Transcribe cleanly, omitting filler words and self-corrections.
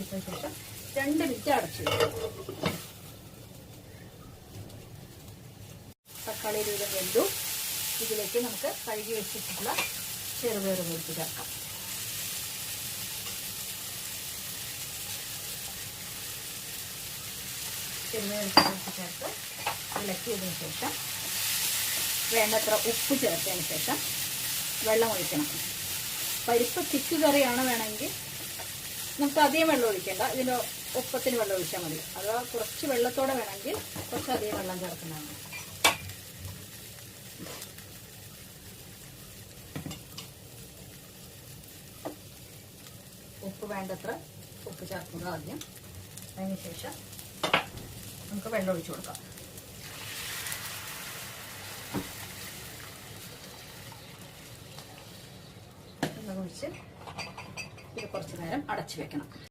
തിളപ്പിച്ചതിന് ശേഷം 2 മിനിറ്റ് അടച്ചു വെക്കും. തക്കാളി ഒരു വെന്തു. ഇതിലേക്ക് നമുക്ക് കഴുകി വെച്ചിട്ടുള്ള ചെറുപയർ പരിപ്പ് ചേർക്കാം. ചെറുപയർ പരിപ്പ് ചേർത്ത് ഇളക്കിയതിന് ശേഷം വേണ്ടത്ര ഉപ്പ് ചേർത്തതിന് ശേഷം വെള്ളം ഒഴിക്കണം. പരിപ്പ് തിക്ക് കറിയാണ് വേണമെങ്കിൽ നമുക്ക് അധികം വെള്ളം ഒഴിക്കേണ്ട, ഇതിൻ്റെ ഒപ്പത്തിന് വെള്ളം ഒഴിച്ചാൽ മതി. അഥവാ കുറച്ച് വെള്ളത്തോടെ വേണമെങ്കിൽ കുറച്ചധികം വെള്ളം ചേർക്കുന്നതാണ്. ഉപ്പ് വേണ്ടത്ര ഉപ്പ് ചേർക്കുക ആദ്യം. അതിന് ശേഷം നമുക്ക് വെള്ളം ഒഴിച്ചു കൊടുക്കാം. വെള്ളം ഒഴിച്ച് ഇത് കുറച്ച് നേരം അടച്ചു വെക്കണം.